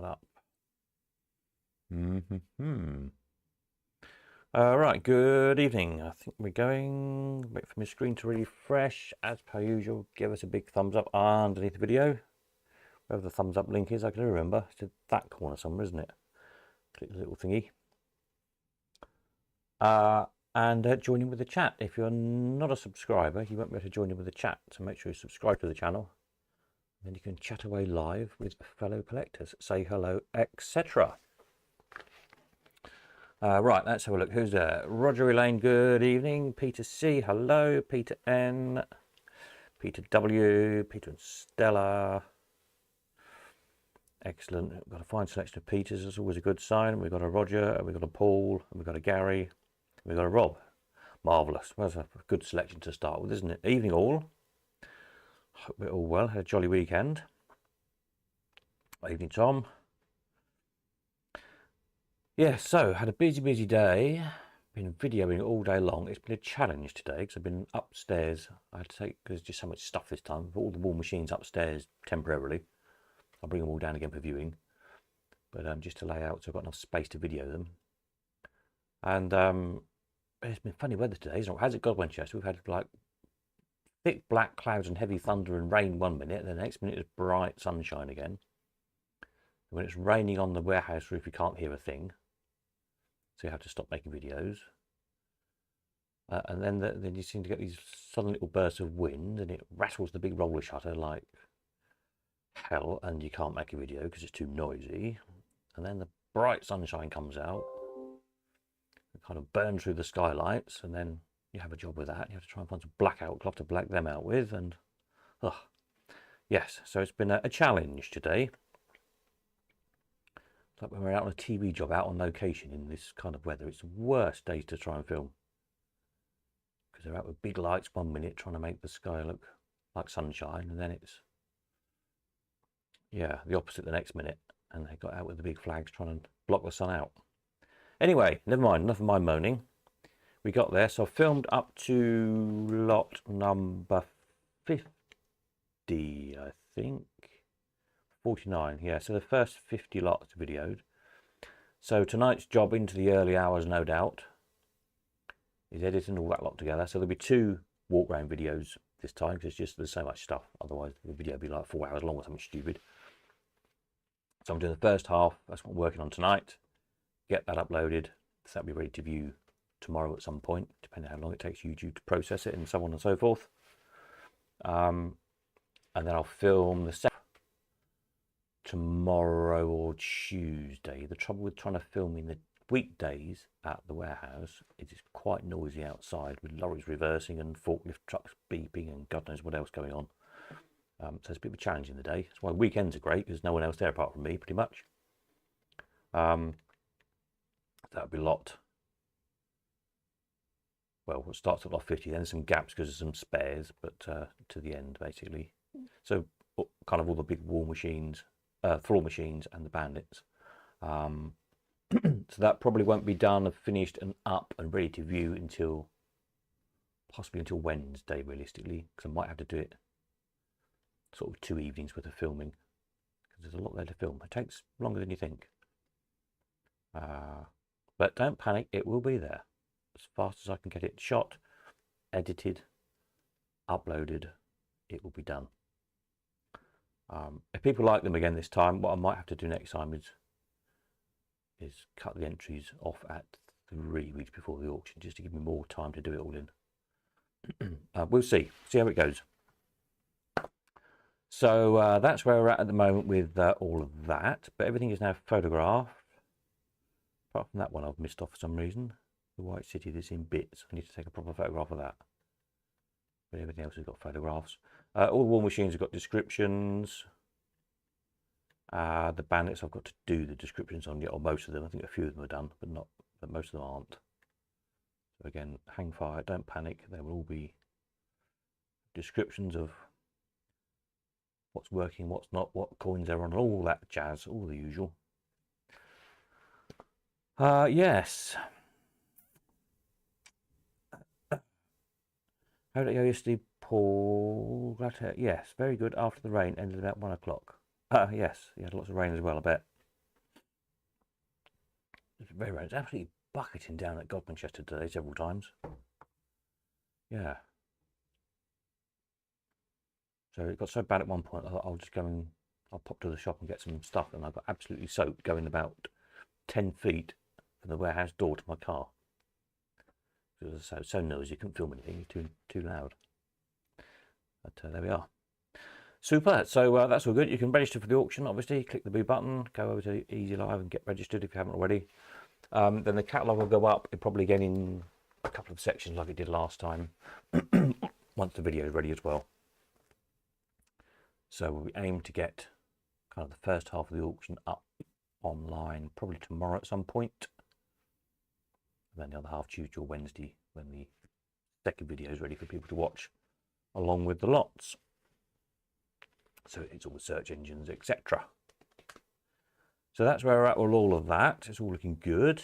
that up. Right, good evening. I think we're going. Wait for my screen to refresh. As per usual, give us a big thumbs up underneath the video. Wherever the thumbs up link is, I can remember. It's in that corner somewhere, isn't it? Click the little thingy. And join in with the chat. If you're not a subscriber, you won't be able to join in with the chat. So make sure you subscribe to the channel. Then you can chat away live with fellow collectors, say hello, etc. Right, let's have a look. Who's there? Roger Elaine, good evening. Peter C, hello. Peter N, Peter W, Peter and Stella. Excellent. We've got a fine selection of Peters. That's always a good sign. We've got a Roger, we've got a Paul, we've got a Gary, we've got a Rob. Marvellous. Well, that's a good selection to start with, isn't it? Evening all. Hope we're all well. Had a jolly weekend. Evening, Tom. Yeah, so had a busy day. Been videoing all day long. It's been a challenge today because I've been upstairs. I had to take, because there's just so much stuff this time. I've got all the wall machines upstairs temporarily. I'll bring them all down again for viewing. But just to lay out so I've got enough space to video them. And it's been funny weather today, isn't it? How's it gone, Winchester? We've had like thick black clouds and heavy thunder and rain one minute, and the next minute it's bright sunshine again. When it's raining on the warehouse roof, you can't hear a thing. So you have to stop making videos. And then you seem to get these sudden little bursts of wind, and it rattles the big roller shutter like hell, and you can't make a video because it's too noisy. And then the bright sunshine comes out. It kind of burns through the skylights, and then you have a job with that. You have to try and find some blackout cloth to black them out with. And yes, so it's been a challenge today. It's like when we're out on a TV job, out on location in this kind of weather. It's the worst days to try and film. Because they're out with big lights one minute trying to make the sky look like sunshine. And then it's, yeah, the opposite the next minute. And they got out with the big flags trying to block the sun out. Anyway, never mind, enough of my moaning. We got there. So I filmed up to lot number 50, I think. 49, yeah, so the first 50 lots videoed. So tonight's job into the early hours, no doubt, is editing all that lot together. So there'll be 2 walk round videos this time because there's so much stuff. Otherwise the video will be like 4 hours long or something stupid. So I'm doing the first half. That's what I'm working on tonight. Get that uploaded. So that'll be ready to view tomorrow at some point, depending on how long it takes YouTube to process it and so on and so forth. And then I'll film the second tomorrow or Tuesday. The trouble with trying to film in the weekdays at the warehouse is it's quite noisy outside with lorries reversing and forklift trucks beeping and God knows what else going on. So it's a bit of a challenge in the day. That's why weekends are great, because there's no one else there apart from me, pretty much. That'll be a lot. Well, it starts at lot 50, then some gaps because of some spares, but to the end, basically. So kind of all the big wall machines, floor machines and the bandits. So that probably won't be done and finished and up and ready to view until possibly until Wednesday, realistically, because I might have to do it sort of 2 evenings worth of filming, because there's a lot there to film. It takes longer than you think, but don't panic, it will be there as fast as I can get it shot, edited, uploaded. It will be done. If people like them again this time, what I might have to do next time is cut the entries off at 3 weeks before the auction, just to give me more time to do it all in. We'll see how it goes. So that's where we're at the moment with all of that, but everything is now photographed. Apart from that one I've missed off for some reason, the White City that's in bits. I need to take a proper photograph of that. But everything else has got photographs. All the wall machines have got descriptions. The bandits I've got to do the descriptions on yet, or most of them. I think a few of them are done, but most of them aren't. So again, hang fire, don't panic. There will all be descriptions of what's working, what's not, what coins they're on, all that jazz, all the usual. Yes. How did it go yesterday, Paul? Glad to hear. Yes, very good. After the rain, ended about 1 o'clock. Yes, you had lots of rain as well, I bet. It's very rare. It's absolutely bucketing down at Godmanchester today several times. Yeah. So it got so bad at one point, I'll just go and I'll pop to the shop and get some stuff, and I got absolutely soaked going about 10 feet from the warehouse door to my car. It was so noisy, you couldn't film anything, it was too loud. But there we are. Super, so that's all good. You can register for the auction, obviously. Click the blue button, go over to Easy Live and get registered if you haven't already. Then the catalogue will go up, probably again in a couple of sections like it did last time, once the video is ready as well. So we aim to get kind of the first half of the auction up online probably tomorrow at some point. And then the other half Tuesday or Wednesday when the second video is ready for people to watch along with the lots. So it's all the search engines, etc. So that's where we're at with all of that. It's all looking good.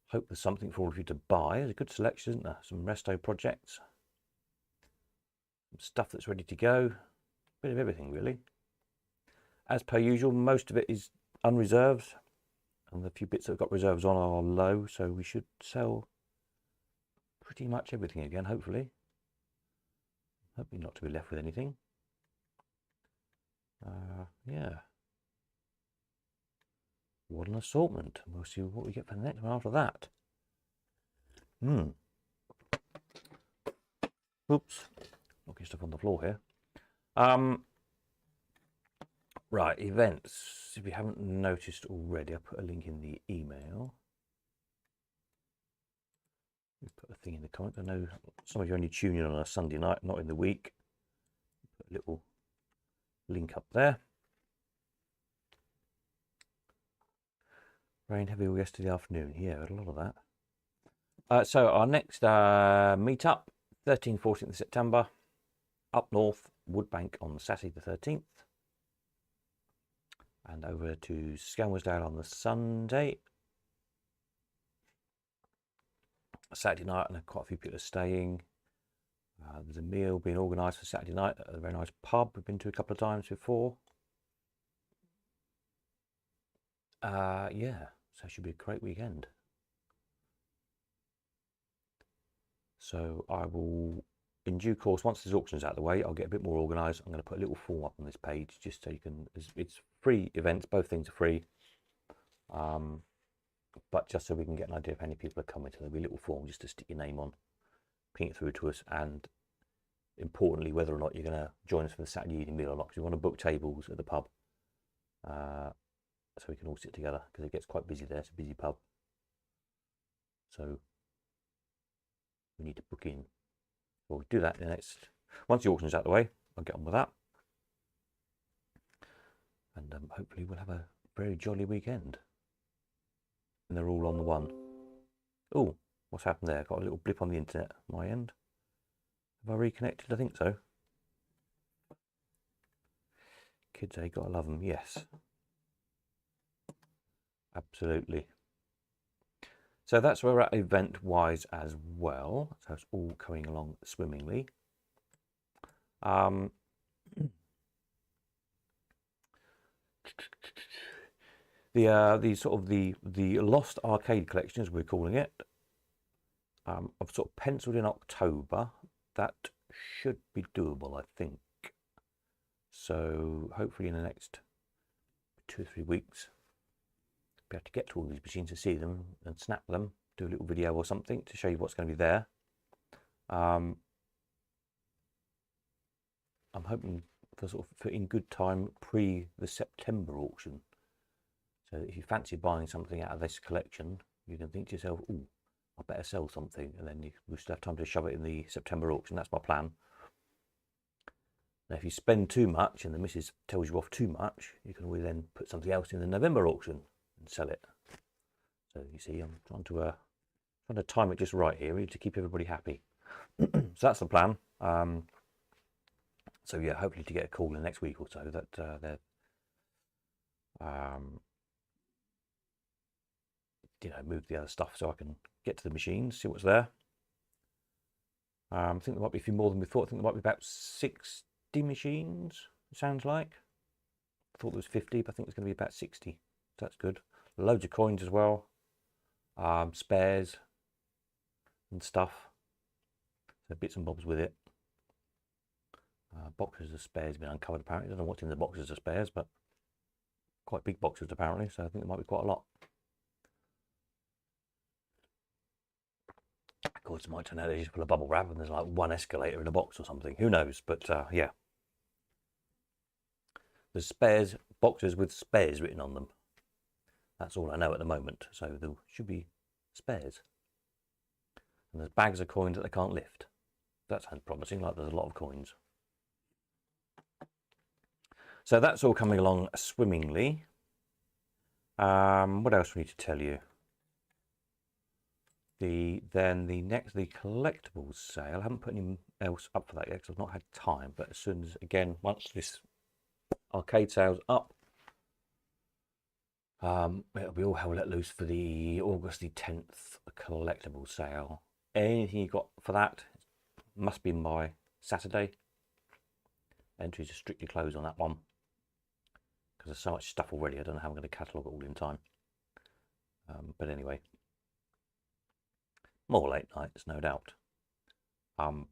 Hope there's something for all of you to buy. There's a good selection, isn't there? Some resto projects. Some stuff that's ready to go. Bit of everything, really. As per usual, most of it is unreserved. And the few bits that have got reserves on are low. So we should sell pretty much everything again, hopefully. Hoping not to be left with anything. Yeah. What an assortment. We'll see what we get for the next one after that. Oops. Knocking stuff on the floor here. Right, events. If you haven't noticed already, I'll put a link in the email. We put a thing in the comments. I know some of you only tune in on a Sunday night, not in the week. Put a little link up there. Rain heavy all yesterday afternoon. Yeah, had a lot of that. So our next meetup, 13th, 14th of September, up north, Woodbank on Saturday the 13th. And over to Skelmersdale on the Sunday. Saturday night, and quite a few people are staying. There's a meal being organised for Saturday night at a very nice pub we've been to a couple of times before. Yeah, so it should be a great weekend. So I will, in due course, once this auction's out of the way, I'll get a bit more organised. I'm going to put a little form up on this page just so you can, it's free events, both things are free. But just so we can get an idea of how many people are coming, so there'll be a little form just to stick your name on, ping it through to us, and importantly, whether or not you're going to join us for the Saturday evening meal or not, because we want to book tables at the pub so we can all sit together, because it gets quite busy there. It's a busy pub. So we need to book in. We'll do that in the next, once the auction's out of the way, I'll get on with that. And hopefully we'll have a very jolly weekend. And they're all on the one. Oh, what's happened there? Got a little blip on the internet on my end. Have I reconnected? I think so. Kids, gotta love them. Yes. Absolutely. So that's where we're at event-wise as well. So it's all coming along swimmingly. The sort of the Lost Arcade collection, as we're calling it, I've sort of penciled in October. That should be doable, I think. So hopefully in the next 2 or 3 weeks, be able to get to all these machines to see them and snap them, do a little video or something to show you what's going to be there. I'm hoping for in good time pre the September auction. So if you fancy buying something out of this collection, you can think to yourself, oh, I better sell something, and then we still have time to shove it in the September auction. That's my plan. Now, if you spend too much and the missus tells you off too much, you can always then put something else in the November auction and sell it. So you see, I'm trying to time it just right here, really, to keep everybody happy. So that's the plan. So yeah, hopefully to get a call in the next week or so that they're move the other stuff so I can get to the machines, see what's there. I think there might be a few more than we thought. I think there might be about 60 machines, it sounds like. I thought there was 50, but I think it's going to be about 60. So that's good. Loads of coins as well, spares and stuff. So bits and bobs with it. Boxes of spares have been uncovered apparently. I don't know what's in the boxes of spares, but quite big boxes apparently, so I think there might be quite a lot. Of course, it might turn out they just put a bubble wrap and there's like one escalator in a box or something. Who knows? But yeah. There's spares, boxes with spares written on them. That's all I know at the moment. So there should be spares. And there's bags of coins that they can't lift. That sounds promising, like there's a lot of coins. So that's all coming along swimmingly. What else do we need to tell you? The collectibles sale. I haven't put anything else up for that yet because I've not had time. But as soon as, again, once this arcade sale's up, it'll be all hell let loose for the August the 10th collectible sale. Anything you got for that must be by Saturday. Entries are strictly closed on that one because there's so much stuff already. I don't know how I'm going to catalogue it all in time. But anyway, more late nights, no doubt. So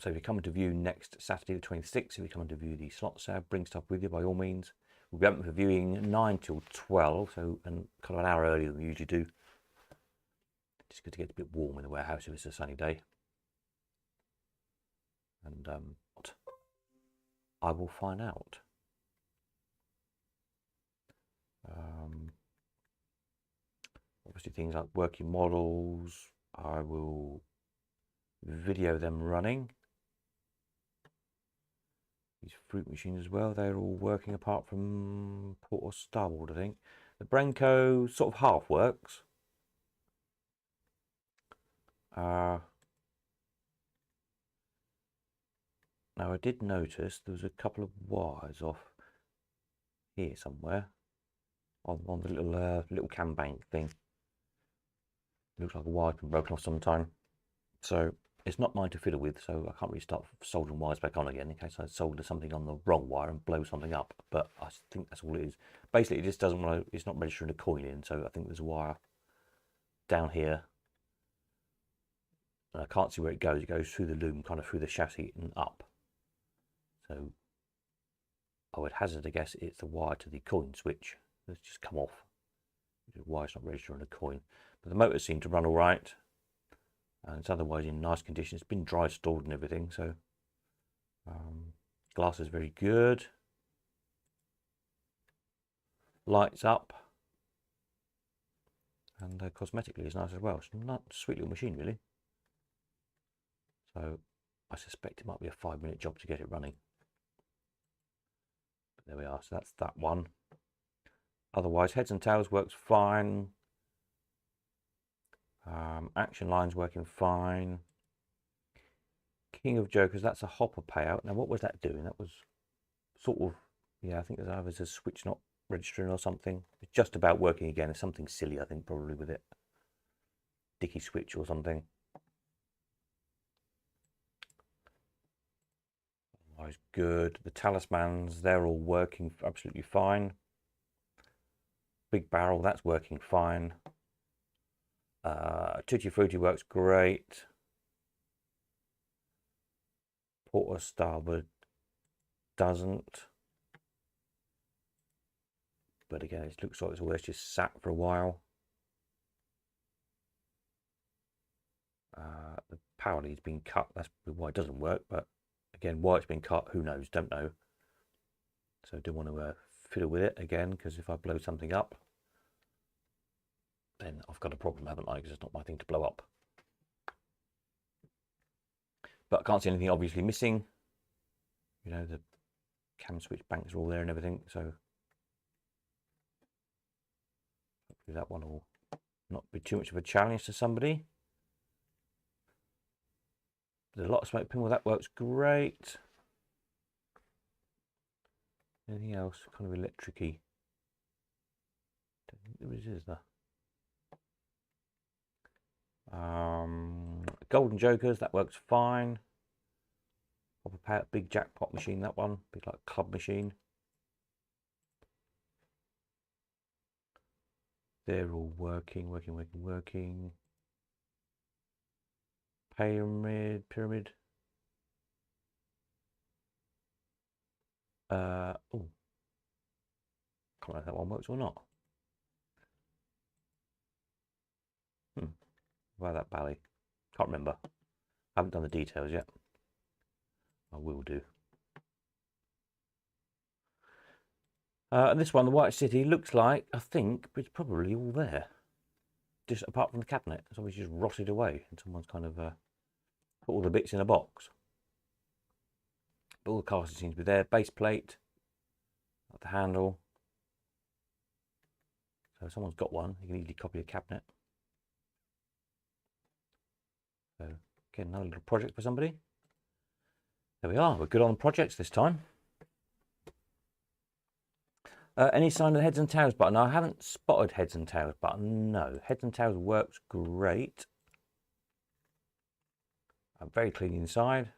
if you're coming to view next Saturday the 26th, if you're coming to view the slot sale, bring stuff with you by all means. We'll be open for viewing 9 till 12, so and kind of an hour earlier than we usually do. Just good to get a bit warm in the warehouse if it's a sunny day. And I will find out. Obviously things like working models, I will video them running. These fruit machines as well, they're all working apart from port or starboard, I think. The Branco sort of half works. Now I did notice there was a couple of wires off here somewhere on the little cam bank thing. Looks like a wire's been broken off sometime. So it's not mine to fiddle with, so I can't really start soldering wires back on again in case I solder something on the wrong wire and blow something up. But I think that's all it is. Basically, it just doesn't want to, it's not registering a coin in, so I think there's a wire down here. And I can't see where it goes. It goes through the loom, kind of through the chassis and up. So I would hazard a guess it's the wire to the coin switch. Let's just come off. The wire's not registering a coin. But the motors seem to run all right. And it's otherwise in nice condition. It's been dry stored and everything, so glass is very good. Lights up, and cosmetically is nice as well. It's not a sweet little machine really. So I suspect it might be a 5-minute job to get it running. But there we are. So that's that one. Otherwise, heads and tails works fine. Action lines working fine. King of Jokers, that's a hopper payout. Now, what was that doing? That was sort of, yeah, I think there's either a switch not registering or something. It's just about working again. It's something silly, I think, probably with it. Dicky switch or something. Otherwise, good. The talismans, they're all working absolutely fine. Big barrel, that's working fine. Tutti Frutti works great. Port or starboard doesn't. But again, it looks like it's always just sat for a while. The power lead's been cut. That's why it doesn't work. But again, why it's been cut, who knows? Don't know. So I do want to fiddle with it again, because if I blow something up, then I've got a problem, haven't I? Because it's not my thing to blow up. But I can't see anything obviously missing. You know, the cam switch banks are all there and everything. So hopefully that one will not be too much of a challenge to somebody. There's a lot of smoke pinwheel, that works great. Anything else kind of electric-y? Don't think there is there? Golden Jokers, that works fine. Big jackpot machine, that one. Big like club machine. They're all working. Pyramid. Oh, can't remember if that one works or not. Why that bally? Can't remember. I haven't done the details yet. I will do. And this one, the White City, looks like, I think, it's probably all there. Just apart from the cabinet. It's obviously just rotted away. And someone's kind of put all the bits in a box. But all the casters seem to be there. Base plate. The handle. So if someone's got one, you can easily copy a cabinet. So, again, another little project for somebody. There we are. We're good on projects this time. Any sign of the heads and tails button? I haven't spotted heads and tails button. No, heads and tails works great. Very clean inside.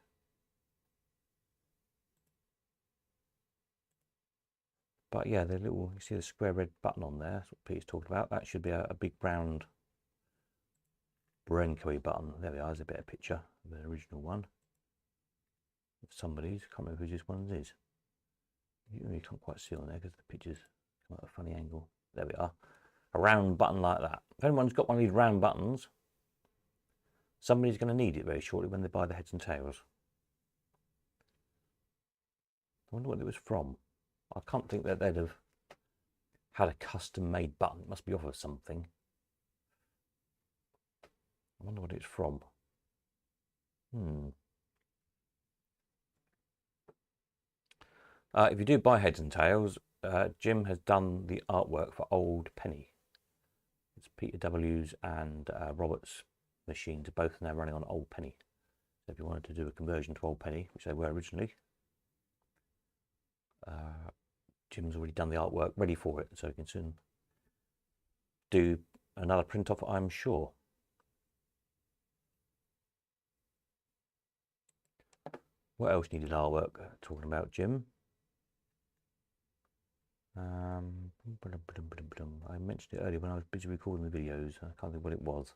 But yeah, the little, you see the square red button on there. That's what Pete's talked about. That should be a big round Brenco button. There we are. There's a better picture of the original one. Somebody's, can't remember who this one is. You can't quite see on there because the pictures come at a funny angle. There we are. A round button like that. If anyone's got one of these round buttons, somebody's going to need it very shortly when they buy the heads and tails. I wonder what it was from. I can't think that they'd have had a custom-made button. It must be off of something. I wonder what it's from. If you do buy heads and tails, Jim has done the artwork for Old Penny. It's Peter W's and Robert's machines are both now running on Old Penny. So if you wanted to do a conversion to Old Penny, which they were originally, Jim's already done the artwork ready for it, so you can soon do another print off, I'm sure. What else needed artwork? Talking about Jim. I mentioned it earlier when I was busy recording the videos. I can't think what it was.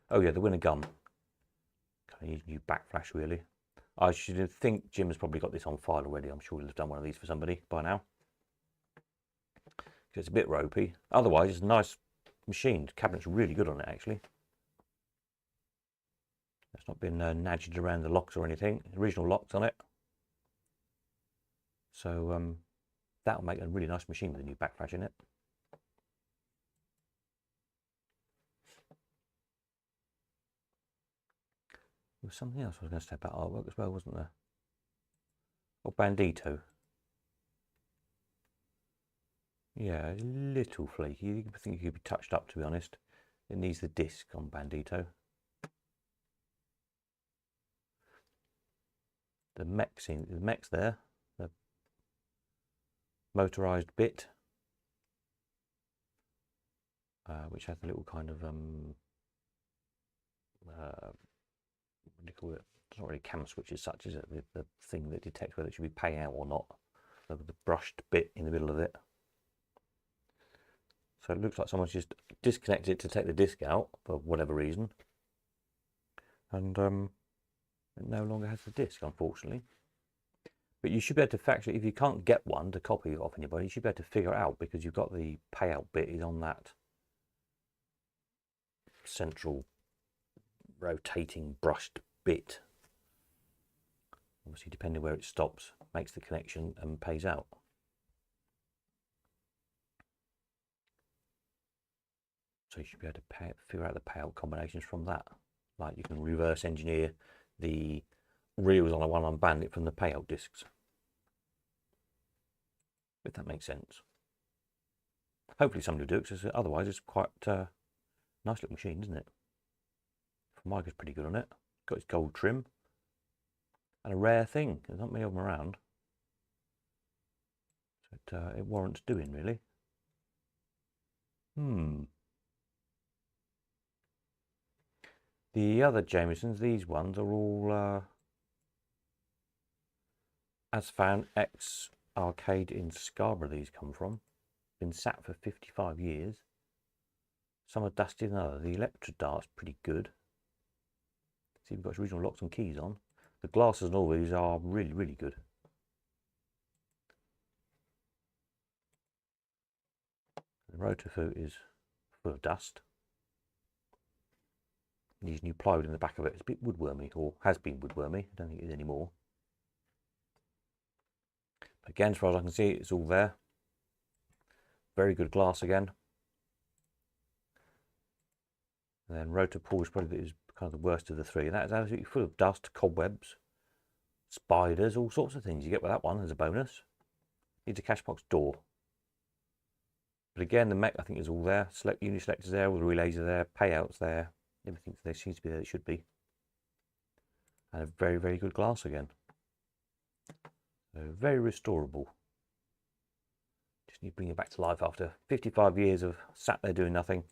Oh yeah, the winner gun. Kind of use new backflash really. I should think Jim has probably got this on file already. I'm sure he'll have done one of these for somebody by now. It's a bit ropey. Otherwise, it's a nice machine. The cabinet's really good on it actually. It's not been nudged around the locks or anything. Original locks on it. So that'll make a really nice machine with a new backflash in it. There was something else I was going to say about artwork as well, wasn't there? Or Bandito. Yeah, a little flaky. I think it could be touched up, to be honest. It needs the disc on Bandito. The mech's there. The motorized bit, which has a little kind of what do you call it? It's not really cam switch as such, is it? The thing that detects whether it should be payout or not. The brushed bit in the middle of it. So it looks like someone's just disconnected it to take the disc out for whatever reason, and it no longer has the disc, unfortunately. But you should be able to factor, if you can't get one to copy it off anybody, you should be able to figure it out because you've got the payout bit is on that central rotating brushed bit. Obviously, depending where it stops, makes the connection and pays out. So you should be able to figure out the payout combinations from that. Like you can reverse engineer the reels on a one-on bandit from the payout discs, if that makes sense. Hopefully somebody will do it, because otherwise it's quite a nice little machine, isn't it? Formica's pretty good on it. Got its gold trim. And a rare thing. There's not many of them around. So it warrants doing, really. The other Jamesons, these ones are all as found X arcade in Scarborough these come from. Been sat for 55 years. Some are dusty than others. The Electra Dart's pretty good. See, we've got its original locks and keys on. The glasses and all these are really, really good. The rotor foot is full of dust. Needs new plywood in the back of it. It's a bit woodwormy, or has been woodwormy. I don't think it is anymore. But again, as far as I can see, it's all there. Very good glass again. And then rotor pull is probably kind of the worst of the three. That is absolutely full of dust, cobwebs, spiders, all sorts of things you get with that one as a bonus. Needs a cash box door. But again, the mech I think is all there. Select unit selectors there, all the relays are there, payouts there. Everything there seems to be there it should be. And a very, very good glass again. So very restorable. Just need to bring it back to life after 55 years of sat there doing nothing.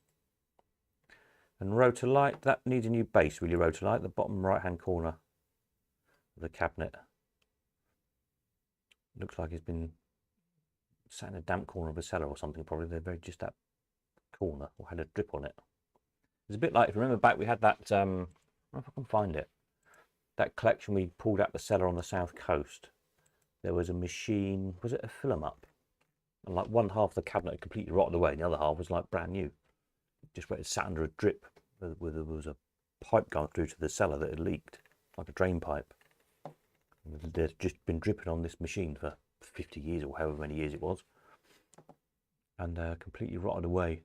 And rotor light, that needs a new base really, rotor light, the bottom right hand corner of the cabinet. Looks like it's been sat in a damp corner of a cellar or something, probably. They're very just that corner, or had a drip on it. It's a bit like, if you remember back, we had that, I don't know if I can find it, that collection we pulled out the cellar on the south coast. There was a machine, was it a film up? And like one half of the cabinet had completely rotted away, and the other half was like brand new. Just where it sat under a drip, where there was a pipe going through to the cellar that had leaked, like a drain pipe. And they'd just been dripping on this machine for 50 years or however many years it was, and completely rotted away.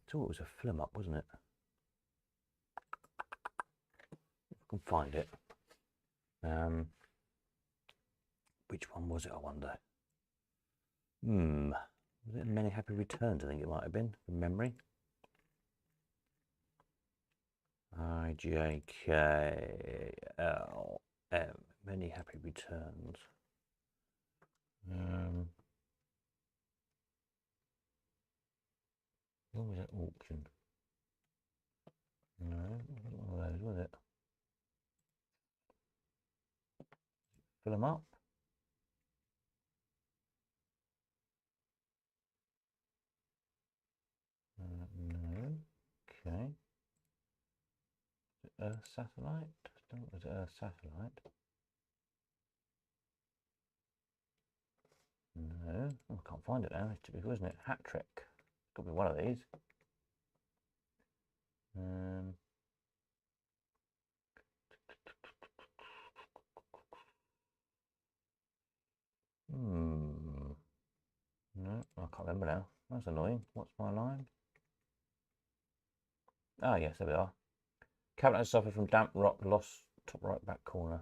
So it was a film up, wasn't it? If I can find it. Which one was it, I wonder? Was it Many Happy Returns? I think it might have been, from memory. IJKLM. Many Happy Returns. What was that auction? No, it wasn't one of those, was it? Fill them up. No. Okay. Earth Satellite? Was it Earth Satellite? No. Oh, I can't find it now. It's typical, isn't it? Hat Trick. It's got to be one of these. No, I can't remember now. That's annoying. What's my line? Ah, yes, there we are. Cabinet has suffered from damp rot, lost top right back corner.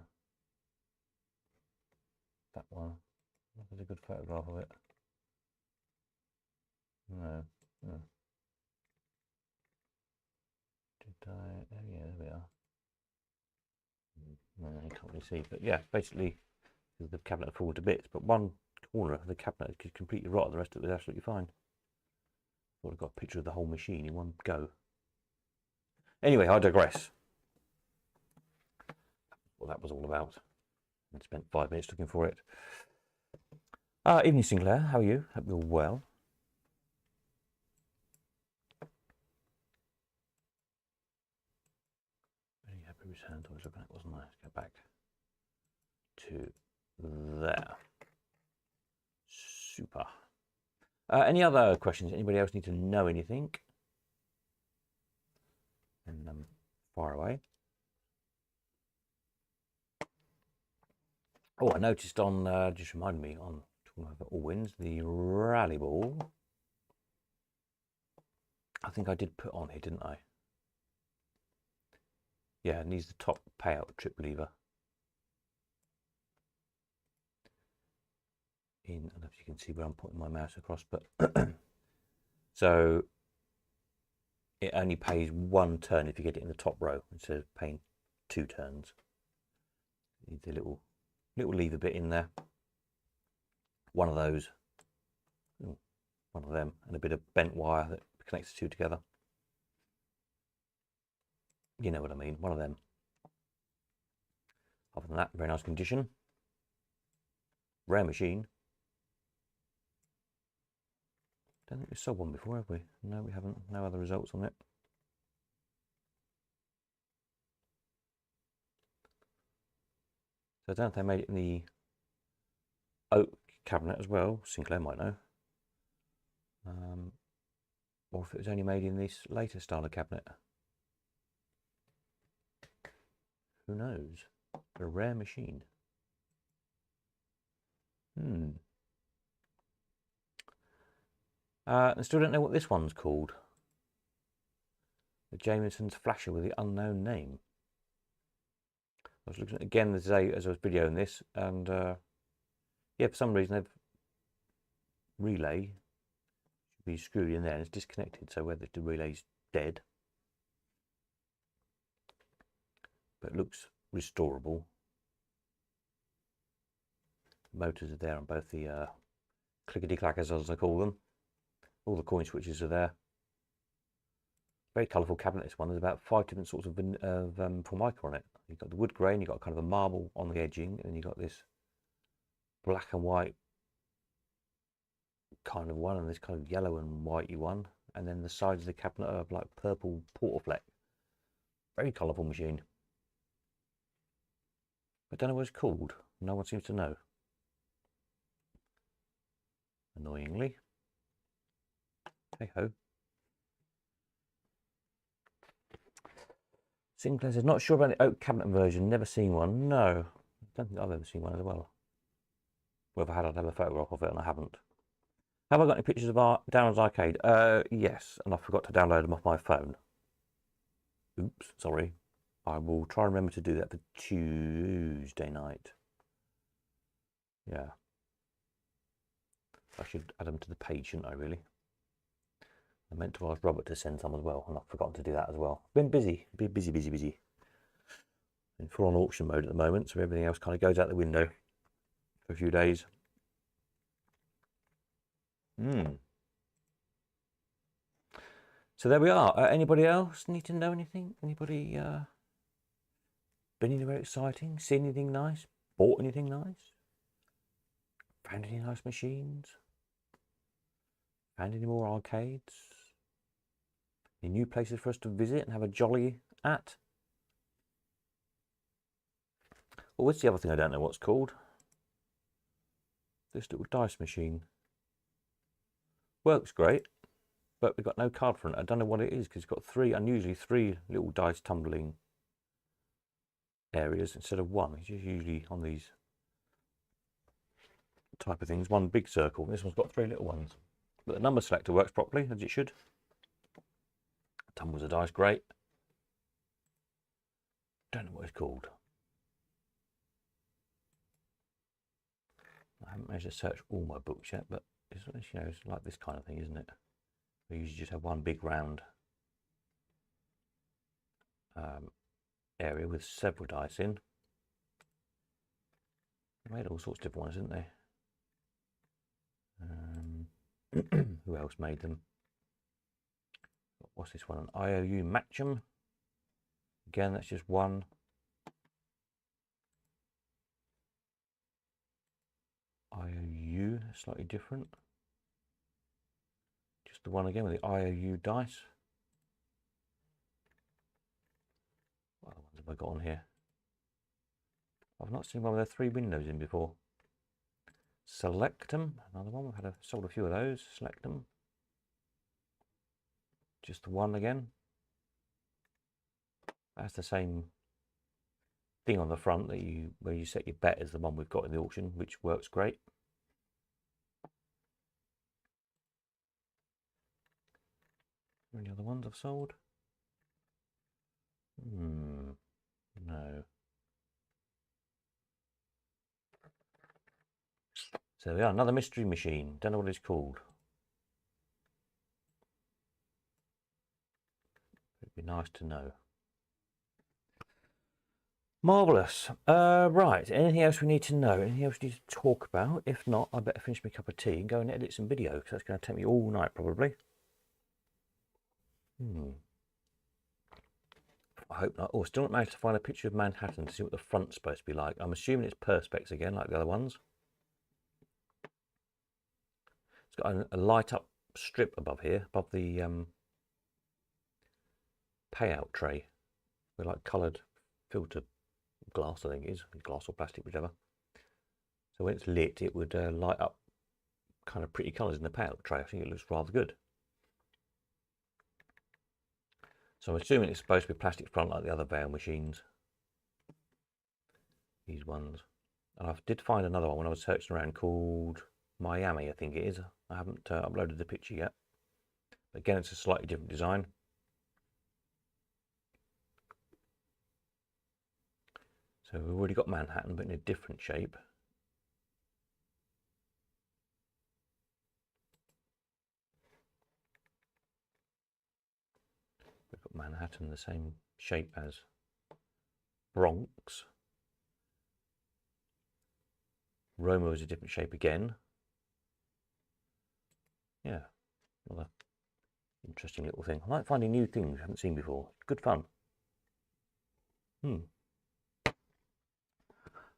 That one. That was a good photograph of it. No. No. Did I? Oh, yeah, there we are. No, you can't really see. But yeah, basically, the cabinet had fallen to bits. But one corner of the cabinet is completely rotted. The rest of it was absolutely fine. Thought I got a picture of the whole machine in one go. Anyway, I digress. What that was all about. And spent 5 minutes looking for it. Evening, Sinclair. How are you? Hope you're well. Very happy return. I was looking at, wasn't I? Let's go back to there. Super. Any other questions? Anybody else need to know anything? And far away. Oh, I noticed on, just reminded me, on talking about Allwins, the rally ball. I think I did put on here, didn't I? Yeah, it needs the top payout trip lever. I don't know if you can see where I'm putting my mouse across, but so it only pays one turn if you get it in the top row instead of paying 2 turns. You need the little lever bit in there. One of those, one of them, and a bit of bent wire that connects the two together. You know what I mean, one of them. Other than that, very nice condition. Rare machine. Don't think we sold one before, have we? No, we haven't. No other results on it. So I don't know if they made it in the oak cabinet as well. Sinclair might know. Or if it was only made in this later style of cabinet. Who knows? A rare machine. I still don't know what this one's called. The Jameson's Flasher with the unknown name. I was looking at it again today as I was videoing this, and yeah, for some reason they've relay should be screwed in there and it's disconnected, so whether the relay's dead, but it looks restorable. The motors are there on both the clickety clackers, as I call them. All the coin switches are there. Very colourful cabinet, this one. There's about 5 different sorts of formica on it. You've got the wood grain, you've got kind of a marble on the edging, and you've got this black and white kind of one, and this kind of yellow and whitey one, and then the sides of the cabinet are like purple portafleck. Very colourful machine. I don't know what it's called. No one seems to know. Annoyingly. Hey ho. Sinclair says, not sure about the oak cabinet version. Never seen one. No, I don't think I've ever seen one as well. Well, if I had, I'd have a photograph of it, and I haven't. Have I got any pictures of Darren's Arcade? Yes, and I forgot to download them off my phone. Oops, sorry. I will try and remember to do that for Tuesday night. Yeah. I should add them to the page, shouldn't I, really? I meant to ask Robert to send some as well, and I've forgotten to do that as well. Been busy. Been busy. In full on auction mode at the moment, so everything else kind of goes out the window for a few days. So there we are. Anybody else need to know anything? Anybody been anywhere exciting? Seen anything nice? Bought anything nice? Found any nice machines? Found any more arcades? Any new places for us to visit and have a jolly at? Well, what's the other thing I don't know what's called? This little dice machine. Works great, but we've got no card for it. I don't know what it is because it's got unusually three little dice tumbling areas instead of one. It's usually on these type of things, one big circle. This one's got 3 little ones. But the number selector works properly, as it should. Tumbles the dice great. Don't know what it's called. I haven't managed to search all my books yet, but it's, you know, it's like this kind of thing, isn't it? We usually just have one big round area with several dice in. They made all sorts of different ones, didn't they? Who else made them? What's this one? An IOU Match'em. Again, that's just one. IOU, slightly different. Just the one again with the IOU dice. What other ones have I got on here? I've not seen one with 3 windows in before. Selectum, another one. We've sold a few of those. Selectum. Just the one again. That's the same thing on the front that where you set your bet as the one we've got in the auction, which works great. Any other ones I've sold? No. So there we are, another mystery machine. Don't know what it's called. It'd be nice to know. Marvellous. Right, anything else we need to know? Anything else we need to talk about? If not, I better finish my cup of tea and go and edit some video, because that's going to take me all night probably. I hope not. Oh, still not managed to find a picture of Manhattan to see what the front's supposed to be like. I'm assuming it's perspex again, like the other ones. It's got a light up strip above here, above the payout tray, with like coloured filter glass, I think it is, glass or plastic, whichever. So when it's lit, it would light up kind of pretty colours in the payout tray. I think it looks rather good. So I'm assuming it's supposed to be plastic front like the other Veil machines. These ones. And I did find another one when I was searching around called Miami, I think it is. I haven't uploaded the picture yet. But again, it's a slightly different design. So we've already got Manhattan, but in a different shape. We've got Manhattan the same shape as Bronx. Roma is a different shape again. Yeah, another interesting little thing. I like finding new things I haven't seen before. Good fun.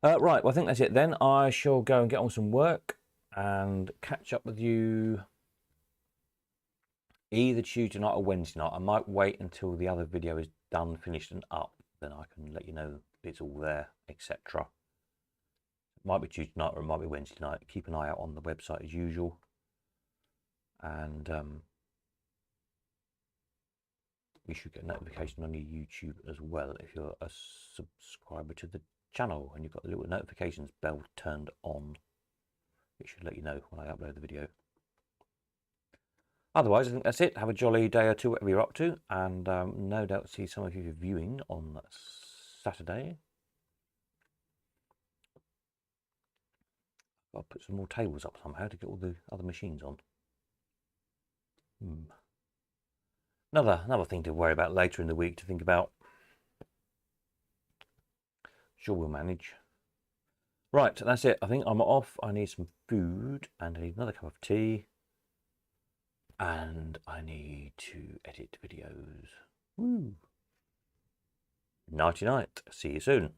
Right, well I think that's it then. I shall go and get on some work and catch up with you either Tuesday night or Wednesday night. I might wait until the other video is done, finished and up. Then I can let you know it's all there, etc. It might be Tuesday night or it might be Wednesday night. Keep an eye out on the website as usual. And you should get a notification on your YouTube as well if you're a subscriber to the channel and you've got the little notifications bell turned on. It should let you know when I upload the video. Otherwise, I think that's it. Have a jolly day or two, whatever you're up to, and no doubt see some of you viewing on Saturday. I'll put some more tables up somehow to get all the other machines on. Another thing to worry about later in the week to think about. Sure, we'll manage. Right, that's it. I think I'm off. I need some food and I need another cup of tea. And I need to edit videos. Woo. Nighty night. See you soon.